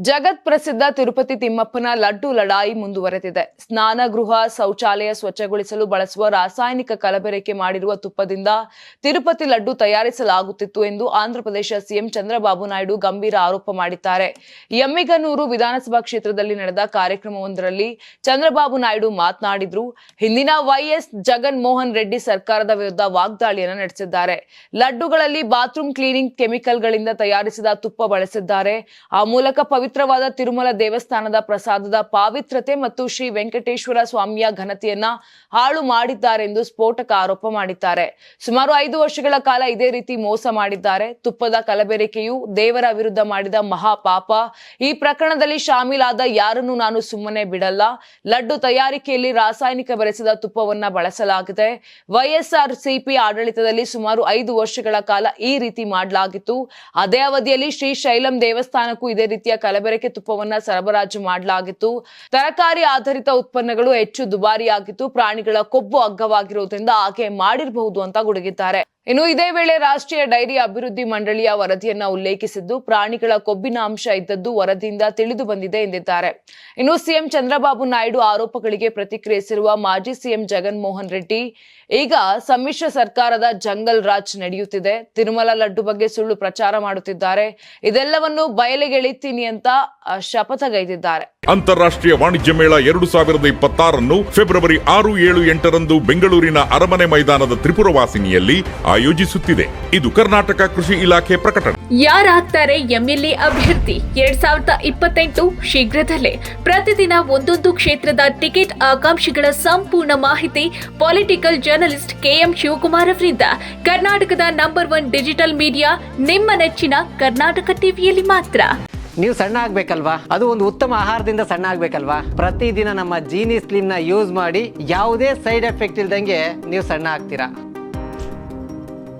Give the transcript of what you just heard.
ಜಗತ್ ಪ್ರಸಿದ್ಧ ತಿರುಪತಿ ತಿಮ್ಮಪ್ಪನ ಲಡ್ಡು ಲಡಾಯಿ ಮುಂದುವರೆದಿದೆ. ಸ್ನಾನಗೃಹ, ಶೌಚಾಲಯ ಸ್ವಚ್ಛಗೊಳಿಸಲು ಬಳಸುವ ರಾಸಾಯನಿಕ ಕಲಬೆರಕೆ ಮಾಡಿರುವ ತುಪ್ಪದಿಂದ ತಿರುಪತಿ ಲಡ್ಡು ತಯಾರಿಸಲಾಗುತ್ತಿತ್ತು ಎಂದು ಆಂಧ್ರಪ್ರದೇಶ ಸಿಎಂ ಚಂದ್ರಬಾಬು ನಾಯ್ಡು ಗಂಭೀರ ಆರೋಪ ಮಾಡಿದ್ದಾರೆ. ಎಮ್ಮಿಗನೂರು ವಿಧಾನಸಭಾ ಕ್ಷೇತ್ರದಲ್ಲಿ ನಡೆದ ಕಾರ್ಯಕ್ರಮವೊಂದರಲ್ಲಿ ಚಂದ್ರಬಾಬು ನಾಯ್ಡು ಮಾತನಾಡಿದ್ರು. ಹಿಂದಿನ ವೈಎಸ್ ಜಗನ್ ಮೋಹನ್ ರೆಡ್ಡಿ ಸರ್ಕಾರದ ವಿರುದ್ಧ ವಾಗ್ದಾಳಿಯನ್ನು ನಡೆಸಿದ್ದಾರೆ. ಲಡ್ಡುಗಳಲ್ಲಿ ಬಾತ್ರೂಮ್ ಕ್ಲೀನಿಂಗ್ ಕೆಮಿಕಲ್ಗಳಿಂದ ತಯಾರಿಸಿದ ತುಪ್ಪ ಬಳಸಿದ್ದಾರೆ. ಆ ಮೂಲಕ ಪವಿತ್ರವಾದ ತಿರುಮಲ ದೇವಸ್ಥಾನದ ಪ್ರಸಾದದ ಪಾವಿತ್ರತೆ ಮತ್ತು ಶ್ರೀ ವೆಂಕಟೇಶ್ವರ ಸ್ವಾಮಿಯ ಘನತೆಯನ್ನ ಹಾಳು ಮಾಡಿದ್ದಾರೆ ಎಂದು ಸ್ಫೋಟಕ ಆರೋಪ ಮಾಡಿದ್ದಾರೆ. ಸುಮಾರು 5 ವರ್ಷಗಳ ಕಾಲ ಇದೇ ರೀತಿ ಮೋಸ ಮಾಡಿದ್ದಾರೆ. ತುಪ್ಪದ ಕಲಬೆರಕೆಯು ದೇವರ ವಿರುದ್ಧ ಮಾಡಿದ ಮಹಾಪಾಪ. ಈ ಪ್ರಕರಣದಲ್ಲಿ ಶಾಮೀಲಾದ ಯಾರನ್ನು ನಾನು ಸುಮ್ಮನೆ ಬಿಡಲ್ಲ. ಲಡ್ಡು ತಯಾರಿಕೆಯಲ್ಲಿ ರಾಸಾಯನಿಕ ಬೆರೆಸಿದ ತುಪ್ಪವನ್ನ ಬಳಸಲಾಗಿದೆ. ವೈಎಸ್ಆರ್ಸಿಪಿ ಆಡಳಿತದಲ್ಲಿ ಸುಮಾರು 5 ವರ್ಷಗಳ ಕಾಲ ಈ ರೀತಿ ಮಾಡಲಾಗಿತ್ತು. ಅದೇ ಅವಧಿಯಲ್ಲಿ ಶ್ರೀ ಶೈಲಂ ದೇವಸ್ಥಾನಕ್ಕೂ ಇದೇ ರೀತಿಯ ಕಲಬೆರಕೆ ತುಪ್ಪವನ್ನ ಸರಬರಾಜು ಮಾಡಲಾಗಿತ್ತು. ತರಕಾರಿ ಆಧಾರಿತ ಉತ್ಪನ್ನಗಳು ಹೆಚ್ಚು ದುಬಾರಿಯಾಗಿತ್ತು. ಪ್ರಾಣಿಗಳ ಕೊಬ್ಬು ಅಗ್ಗವಾಗಿರುವುದರಿಂದ ಹಾಗೆ ಮಾಡಿರಬಹುದು ಅಂತ ಗುಡುಗಿದ್ದಾರೆ. ಇನ್ನು ಇದೇ ವೇಳೆ ರಾಷ್ಟ್ರೀಯ ಡೈರಿ ಅಭಿವೃದ್ಧಿ ಮಂಡಳಿಯ ವರದಿಯನ್ನ ಉಲ್ಲೇಖಿಸಿದ್ದು, ಪ್ರಾಣಿಗಳ ಕೊಬ್ಬಿನ ಅಂಶ ಇದ್ದದ್ದು ವರದಿಯಿಂದ ತಿಳಿದು ಬಂದಿದೆ ಎಂದಿದ್ದಾರೆ. ಇನ್ನು ಸಿಎಂ ಚಂದ್ರಬಾಬು ನಾಯ್ಡು ಆರೋಪಗಳಿಗೆ ಪ್ರತಿಕ್ರಿಯಿಸಿರುವ ಮಾಜಿ ಸಿಎಂ ಜಗನ್ ಮೋಹನ್ ರೆಡ್ಡಿ, ಈಗ ಸಮ್ಮಿಶ್ರ ಸರ್ಕಾರದ ಜಂಗಲ್ ರಾಜ್ ನಡೆಯುತ್ತಿದೆ. ತಿರುಮಲ ಲಡ್ಡು ಬಗ್ಗೆ ಸುಳ್ಳು ಪ್ರಚಾರ ಮಾಡುತ್ತಿದ್ದಾರೆ. ಇದೆಲ್ಲವನ್ನು ಬಯಲಿಗೆಳಿತೀನಿ ಅಂತ ಶಪಥಗೈದಿದ್ದಾರೆ. ಅಂತಾರಾಷ್ಟ್ರೀಯ ವಾಣಿಜ್ಯ ಮೇಳ 2026 ಫೆಬ್ರವರಿ 6, 7, 8ರಂದು ಬೆಂಗಳೂರಿನ ಅರಮನೆ ಮೈದಾನದ ತ್ರಿಪುರವಾಸಿನಿಯಲ್ಲಿ ಆಯೋಜಿಸುತ್ತಿದೆ. ಇದು ಕರ್ನಾಟಕ ಕೃಷಿ ಇಲಾಖೆ ಪ್ರಕಟಣೆ. ಯಾರಾಗ್ತಾರೆ ಎಂಎಲ್ಎ ಅಭ್ಯರ್ಥಿ 2028 ಶೀಘ್ರದಲ್ಲೇ. ಪ್ರತಿದಿನ ಒಂದೊಂದು ಕ್ಷೇತ್ರದ ಟಿಕೆಟ್ ಆಕಾಂಕ್ಷಿಗಳ ಸಂಪೂರ್ಣ ಮಾಹಿತಿ ಪೊಲಿಟಿಕಲ್ ಜರ್ನಲಿಸ್ಟ್ ಕೆಎಂ ಶಿವಕುಮಾರ್ ಅವರಿಂದ. ಕರ್ನಾಟಕದ ನಂಬರ್ 1 ಡಿಜಿಟಲ್ ಮೀಡಿಯಾ ನಿಮ್ಮ ನೆಚ್ಚಿನ ಕರ್ನಾಟಕ ಟಿವಿಯಲ್ಲಿ ಮಾತ್ರ. ನೀವು ಸಣ್ಣ ಆಗ್ಬೇಕಲ್ವಾ? ಅದು ಒಂದು ಉತ್ತಮ ಆಹಾರದಿಂದ ಸಣ್ಣ ಆಗ್ಬೇಕಲ್ವಾ? ಪ್ರತಿದಿನ ನಮ್ಮ ಜೀನಿ ಸ್ಲಿಮ್ ನ ಯೂಸ್ ಮಾಡಿ ಯಾವುದೇ ಸೈಡ್ ಎಫೆಕ್ಟ್ ಇಲ್ದಂಗೆ ನೀವು ಸಣ್ಣ ಆಗ್ತೀರಾ.